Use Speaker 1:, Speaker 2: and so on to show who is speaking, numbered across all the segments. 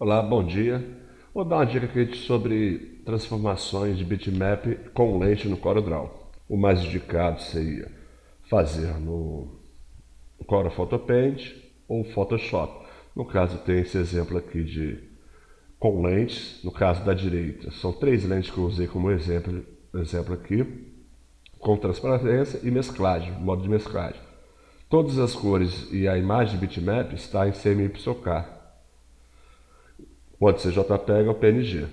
Speaker 1: Olá, bom dia. Vou dar uma dica aqui sobre transformações de bitmap com lente no CorelDRAW. O mais indicado seria fazer no Corel Photopaint ou Photoshop. No caso, tem esse exemplo aqui de com lentes. No caso da direita, são três lentes que eu usei como exemplo aqui, com transparência e mesclagem, modo de mesclagem. Todas as cores e a imagem de bitmap está em CMYK. Pode ser JPEG ou PNG.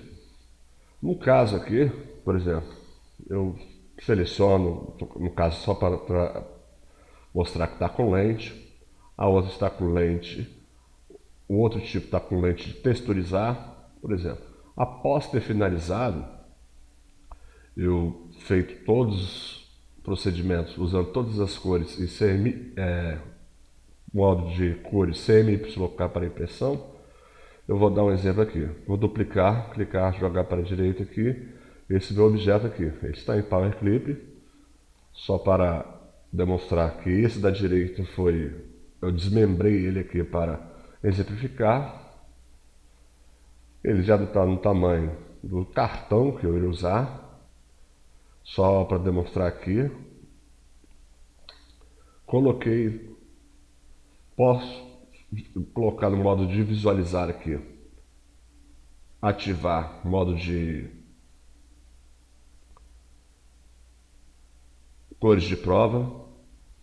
Speaker 1: No caso aqui, por exemplo, eu seleciono, no caso só para mostrar que está com lente, a outra está com lente, o outro tipo está com lente de texturizar, por exemplo. Após ter finalizado, eu feito todos os procedimentos, usando todas as cores em modo de cores CMYK para impressão, eu vou dar um exemplo aqui. Vou duplicar, clicar, jogar para a direita aqui. Esse meu objeto aqui, ele está em Power Clip. Só para demonstrar que esse da direita eu desmembrei ele aqui para exemplificar. Ele já está no tamanho do cartão que eu iria usar. Só para demonstrar aqui. Coloquei, posso colocar no modo de visualizar aqui. Ativar modo de cores de prova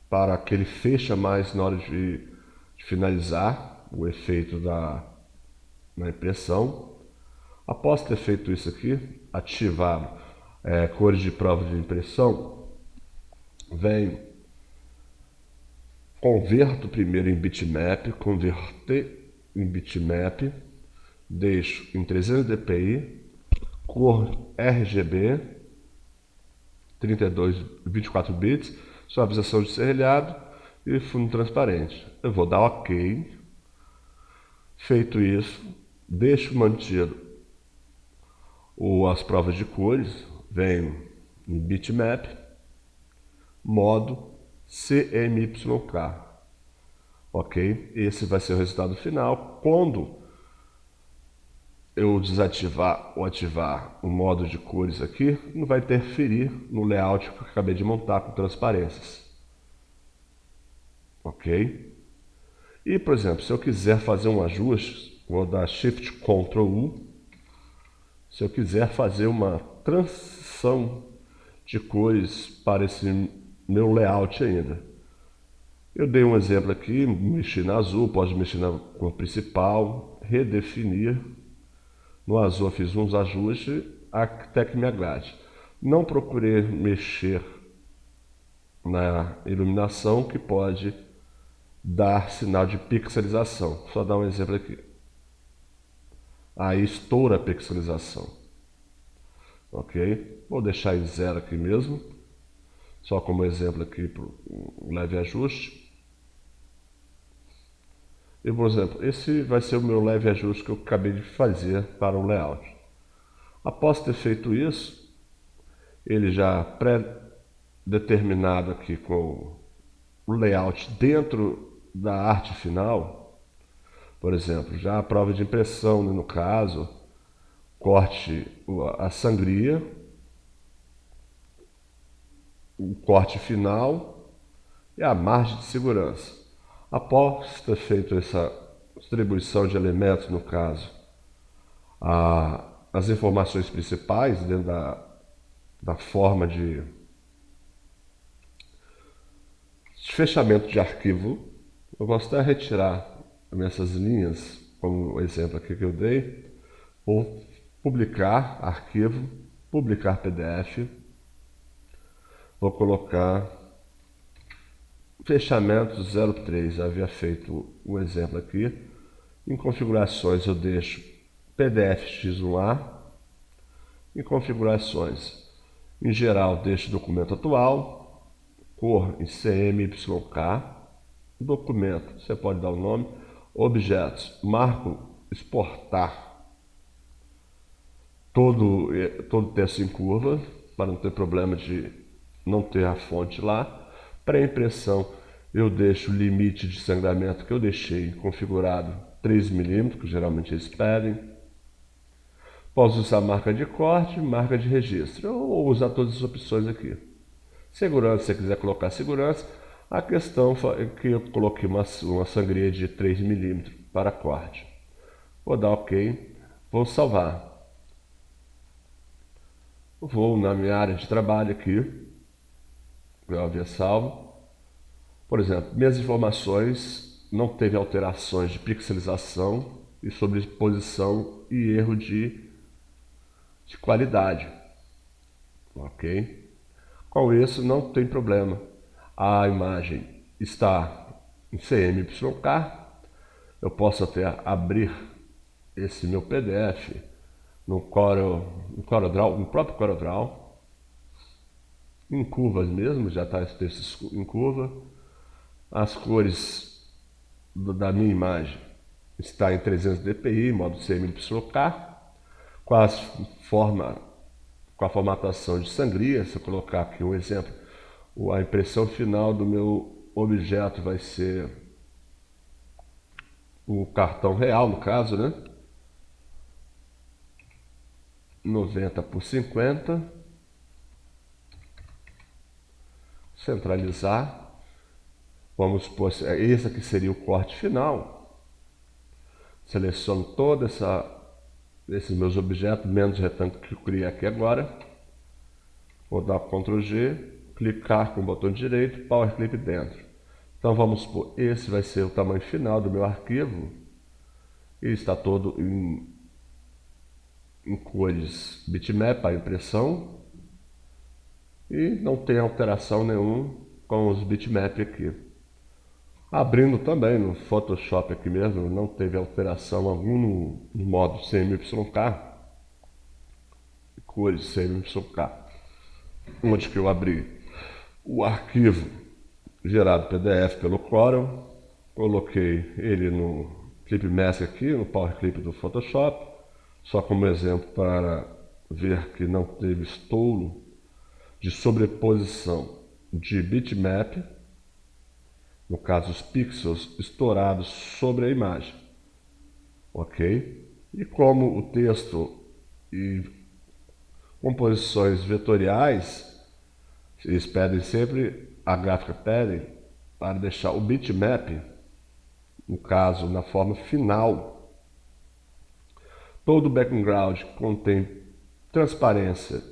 Speaker 1: para que ele feche mais na hora de finalizar o efeito na impressão. Após ter feito isso aqui, ativar cores de prova de impressão, converto primeiro em bitmap, converter em bitmap, deixo em 300 dpi, cor RGB, 24 bits, suavização de serrilhado e fundo transparente. Eu vou dar OK. Feito isso, deixo mantido as provas de cores, venho em bitmap, modo CMYK. Ok? Esse vai ser o resultado final. Quando eu desativar ou ativar o modo de cores aqui, não vai interferir no layout que eu acabei de montar com transparências. Ok? E, por exemplo, se eu quiser fazer um ajuste, vou dar Shift Ctrl U. Se eu quiser fazer uma transição de cores para esse meu layout ainda. Eu dei um exemplo aqui, mexi na azul, pode mexer na cor principal, redefinir. No azul eu fiz uns ajustes até que me agrade. Não procurei mexer na iluminação, que pode dar sinal de pixelização. Só dar um exemplo aqui. Aí estoura a pixelização. Ok? Vou deixar em 0 aqui mesmo. Só como exemplo aqui para um leve ajuste. E, por exemplo, esse vai ser o meu leve ajuste que eu acabei de fazer para o layout. Após ter feito isso, ele já pré-determinado aqui com o layout dentro da arte final, por exemplo, já a prova de impressão, no caso, corte a sangria, o corte final e a margem de segurança. Após ter feito essa distribuição de elementos, no caso, as informações principais dentro da forma de fechamento de arquivo, eu posso até retirar essas linhas, como o exemplo aqui que eu dei, ou publicar arquivo, publicar PDF, vou colocar fechamento 03, já havia feito um exemplo aqui. Em configurações eu deixo PDF X1A. Em configurações, em geral, deixo documento atual, cor em CMYK, documento, você pode dar o nome, objetos, marco exportar todo texto em curva, para não ter problema de não ter a fonte lá. Para impressão, eu deixo o limite de sangramento que eu deixei configurado 3 milímetros, que geralmente eles pedem. Posso usar marca de corte, marca de registro, ou usar todas as opções aqui. Segurança, se você quiser colocar segurança, a questão é que eu coloquei uma sangria de 3 milímetros para corte. Vou dar OK, vou salvar. Vou na minha área de trabalho aqui, vou ver salvo. Por exemplo, minhas informações não teve alterações de pixelização e sobreposição e erro de qualidade. OK? Com isso não tem problema. A imagem está em CMYK. Eu posso até abrir esse meu PDF no CorelDRAW, no próprio CorelDRAW, em curvas mesmo, já está esse texto em curva. As cores da minha imagem está em 300 dpi, modo CMYK, com a formatação de sangria. Se eu colocar aqui um exemplo, a impressão final do meu objeto vai ser o cartão real, no caso, né? 90x50, centralizar. Vamos supor, esse aqui seria o corte final. Seleciono todos esses meus objetos, menos o retângulo que eu criei aqui agora. Vou dar Ctrl G, clicar com o botão direito, Power Clip dentro. Então vamos supor, esse vai ser o tamanho final do meu arquivo. E está todo em cores bitmap, a impressão. E não tem alteração nenhuma com os bitmap aqui. Abrindo também no Photoshop aqui mesmo, não teve alteração alguma no modo CMYK, cores CMYK, onde que eu abri o arquivo gerado PDF pelo Corel, coloquei ele no Clip Mask aqui, no Power Clip do Photoshop, só como exemplo para ver que não teve estouro de sobreposição de bitmap, no caso os pixels estourados sobre a imagem, OK? E como o texto e composições vetoriais, eles pedem sempre, a gráfica pede para deixar o bitmap, no caso na forma final. Todo background que contém transparência,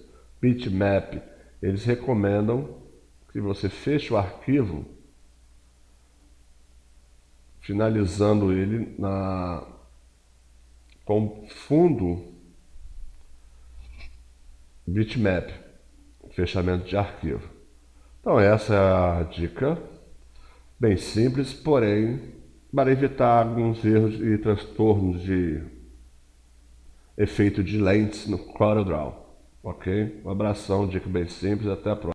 Speaker 1: bitmap, eles recomendam que você feche o arquivo, finalizando ele com fundo bitmap, fechamento de arquivo. Então essa é a dica, bem simples, porém para evitar alguns erros e transtornos de efeito de lentes no CorelDRAW. OK? Um abração, dica bem simples, até a próxima.